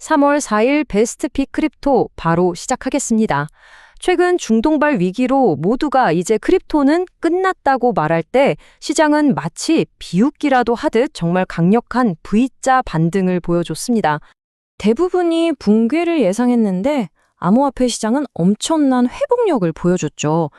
3월 4일 베스트픽 크립토 바로 시작하겠습니다. 최근 중동발 위기로 모두가 이제 크립토는 끝났다고 말할 때 시장은 마치 비웃기라도 하듯 정말 강력한 V자 반등을 보여줬습니다. 대부분이 붕괴를 예상했는데 암호화폐 시장은 엄청난 회복력을 보여줬죠.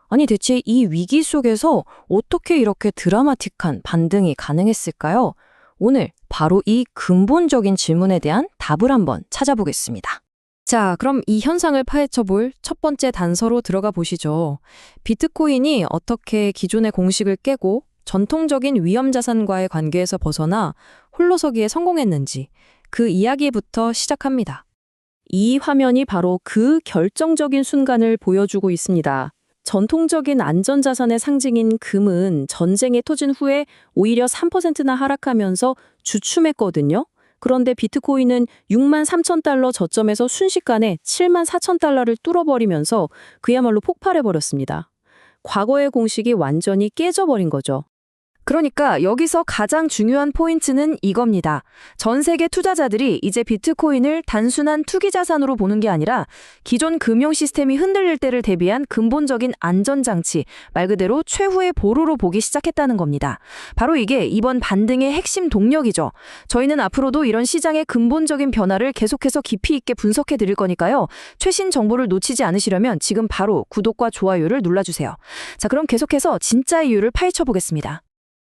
아니 대체 이 위기 속에서 어떻게 이렇게 드라마틱한 반등이 가능했을까요? 오늘 바로 이 근본적인 질문에 대한 답을 한번 찾아보겠습니다. 자, 그럼 이 현상을 파헤쳐 볼 첫 번째 단서로 들어가 보시죠. 비트코인이 어떻게 기존의 공식을 깨고 전통적인 위험 자산과의 관계에서 벗어나 홀로서기에 성공했는지 그 이야기부터 시작합니다. 이 화면이 바로 그 결정적인 순간을 보여주고 있습니다. 전통적인 안전자산의 상징인 금은 전쟁이 터진 후에 오히려 3%나 하락하면서 주춤했거든요. 그런데 비트코인은 6만 3천 달러 저점에서 순식간에 7만 4천 달러를 뚫어버리면서 그야말로 폭발해버렸습니다. 과거의 공식이 완전히 깨져버린 거죠. 그러니까 여기서 가장 중요한 포인트는 이겁니다. 전 세계 투자자들이 이제 비트코인을 단순한 투기 자산으로 보는 게 아니라 기존 금융 시스템이 흔들릴 때를 대비한 근본적인 안전장치, 말 그대로 최후의 보루로 보기 시작했다는 겁니다. 바로 이게 이번 반등의 핵심 동력이죠. 저희는 앞으로도 이런 시장의 근본적인 변화를 계속해서 깊이 있게 분석해 드릴 거니까요. 최신 정보를 놓치지 않으시려면 지금 바로 구독과 좋아요를 눌러주세요. 자, 그럼 계속해서 진짜 이유를 파헤쳐 보겠습니다.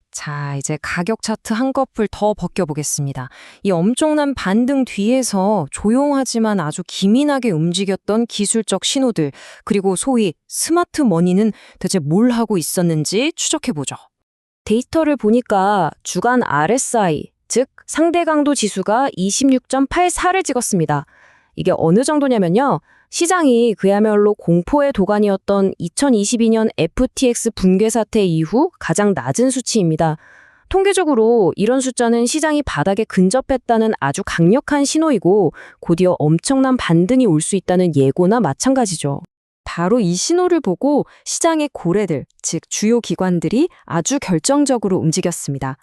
자, 이제 가격 차트 한꺼풀 더 벗겨보겠습니다. 이 엄청난 반등 뒤에서 조용하지만 아주 기민하게 움직였던 기술적 신호들, 그리고 소위 스마트 머니는 대체 뭘 하고 있었는지 추적해보죠. 데이터를 보니까 주간 RSI, 즉 상대 강도 지수가 26.84를 찍었습니다. 이게 어느 정도냐면요. 시장이 그야말로 공포의 도가니였던 2022년 FTX 붕괴 사태 이후 가장 낮은 수치입니다. 통계적으로 이런 숫자는 시장이 바닥에 근접했다는 아주 강력한 신호이고 곧이어 엄청난 반등이 올 수 있다는 예고나 마찬가지죠. 바로 이 신호를 보고 시장의 고래들, 즉 주요 기관들이 아주 결정적으로 움직였습니다.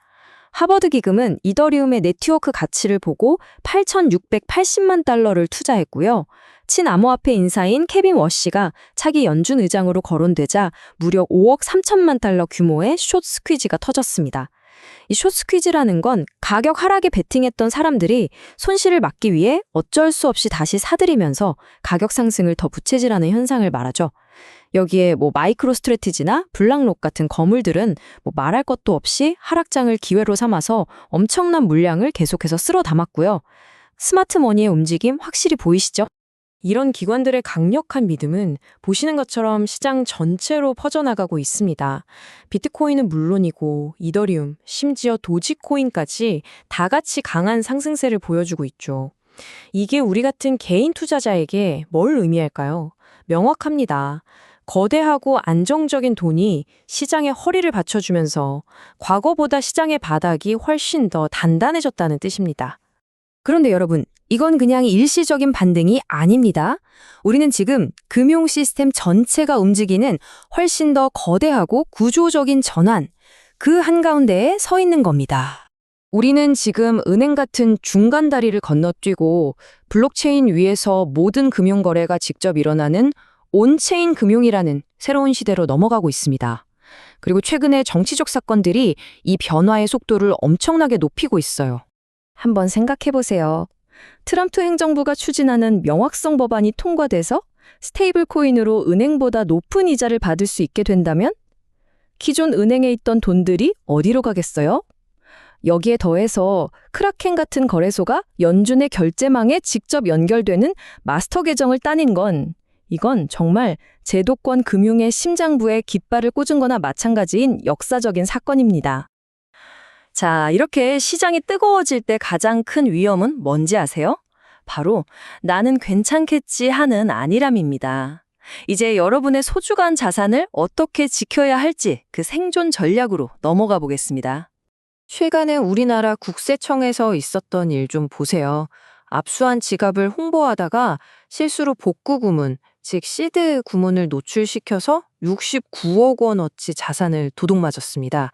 하버드 기금은 이더리움의 네트워크 가치를 보고 8,680만 달러를 투자했고요. 친암호화폐 인사인 케빈 워시가 차기 연준 의장으로 거론되자 무려 5억 3천만 달러 규모의 숏 스퀴즈가 터졌습니다. 이 숏 스퀴즈라는 건 가격 하락에 베팅했던 사람들이 손실을 막기 위해 어쩔 수 없이 다시 사들이면서 가격 상승을 더 부채질하는 현상을 말하죠. 여기에 마이크로 스트래티지나 블락록 같은 거물들은 말할 것도 없이 하락장을 기회로 삼아서 엄청난 물량을 계속해서 쓸어 담았고요. 스마트 머니의 움직임 확실히 보이시죠? 이런 기관들의 강력한 믿음은 보시는 것처럼 시장 전체로 퍼져나가고 있습니다. 비트코인은 물론이고 이더리움, 심지어 도지코인까지 다 같이 강한 상승세를 보여주고 있죠. 이게 우리 같은 개인 투자자에게 뭘 의미할까요? 명확합니다. 거대하고 안정적인 돈이 시장의 허리를 받쳐주면서 과거보다 시장의 바닥이 훨씬 더 단단해졌다는 뜻입니다. 그런데 여러분, 이건 그냥 일시적인 반등이 아닙니다. 우리는 지금 금융 시스템 전체가 움직이는 훨씬 더 거대하고 구조적인 전환, 그 한가운데에 서 있는 겁니다. 우리는 지금 은행 같은 중간 다리를 건너뛰고 블록체인 위에서 모든 금융 거래가 직접 일어나는 온체인 금융이라는 새로운 시대로 넘어가고 있습니다. 그리고 최근에 정치적 사건들이 이 변화의 속도를 엄청나게 높이고 있어요. 한번 생각해 보세요. 트럼프 행정부가 추진하는 명확성 법안이 통과돼서 스테이블 코인으로 은행보다 높은 이자를 받을 수 있게 된다면 기존 은행에 있던 돈들이 어디로 가겠어요? 여기에 더해서 크라켄 같은 거래소가 연준의 결제망에 직접 연결되는 마스터 계정을 따낸 건 이건 정말 제도권 금융의 심장부에 깃발을 꽂은 거나 마찬가지인 역사적인 사건입니다. 자, 이렇게 시장이 뜨거워질 때 가장 큰 위험은 뭔지 아세요? 바로 나는 괜찮겠지 하는 안일함입니다. 이제 여러분의 소중한 자산을 어떻게 지켜야 할지 그 생존 전략으로 넘어가 보겠습니다. 최근에 우리나라 국세청에서 있었던 일 좀 보세요. 압수한 지갑을 홍보하다가 실수로 복구 구문, 즉 시드 구문을 노출시켜서 69억 원어치 자산을 도둑맞았습니다.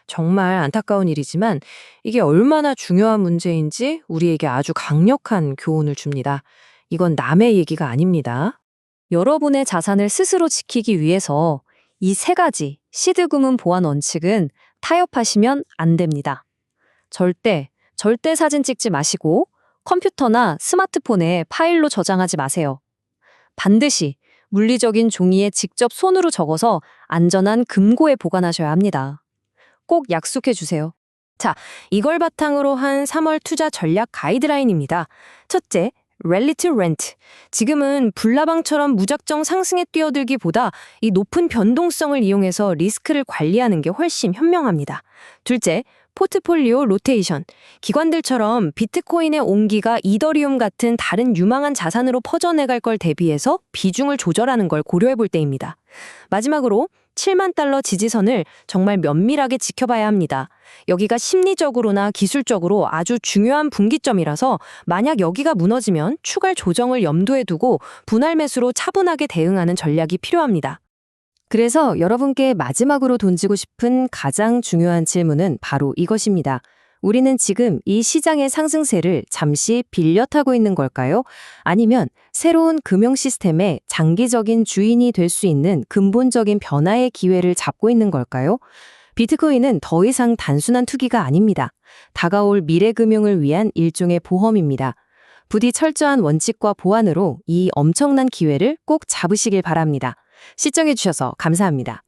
정말 안타까운 일이지만 이게 얼마나 중요한 문제인지 우리에게 아주 강력한 교훈을 줍니다. 이건 남의 얘기가 아닙니다. 여러분의 자산을 스스로 지키기 위해서 이 세 가지 시드구문 보안 원칙은 타협하시면 안 됩니다. 절대 사진 찍지 마시고 컴퓨터나 스마트폰에 파일로 저장하지 마세요. 반드시 물리적인 종이에 직접 손으로 적어서 안전한 금고에 보관하셔야 합니다. 꼭 약속해 주세요. 자, 이걸 바탕으로 한 3월 투자 전략 가이드라인입니다. 첫째, rally to rent. 지금은 불나방처럼 무작정 상승에 뛰어들기보다 이 높은 변동성을 이용해서 리스크를 관리하는 게 훨씬 현명합니다. 둘째, 포트폴리오 로테이션. 기관들처럼 비트코인의 온기가 이더리움 같은 다른 유망한 자산으로 퍼져나갈 걸 대비해서 비중을 조절하는 걸 고려해 볼 때입니다. 마지막으로 7만 달러 지지선을 정말 면밀하게 지켜봐야 합니다. 여기가 심리적으로나 기술적으로 아주 중요한 분기점이라서 만약 여기가 무너지면 추가 조정을 염두에 두고 분할 매수로 차분하게 대응하는 전략이 필요합니다. 그래서 여러분께 마지막으로 던지고 싶은 가장 중요한 질문은 바로 이것입니다. 우리는 지금 이 시장의 상승세를 잠시 빌려 타고 있는 걸까요? 아니면 새로운 금융 시스템의 장기적인 주인이 될 수 있는 근본적인 변화의 기회를 잡고 있는 걸까요? 비트코인은 더 이상 단순한 투기가 아닙니다. 다가올 미래 금융을 위한 일종의 보험입니다. 부디 철저한 원칙과 보안으로 이 엄청난 기회를 꼭 잡으시길 바랍니다. 시청해주셔서 감사합니다.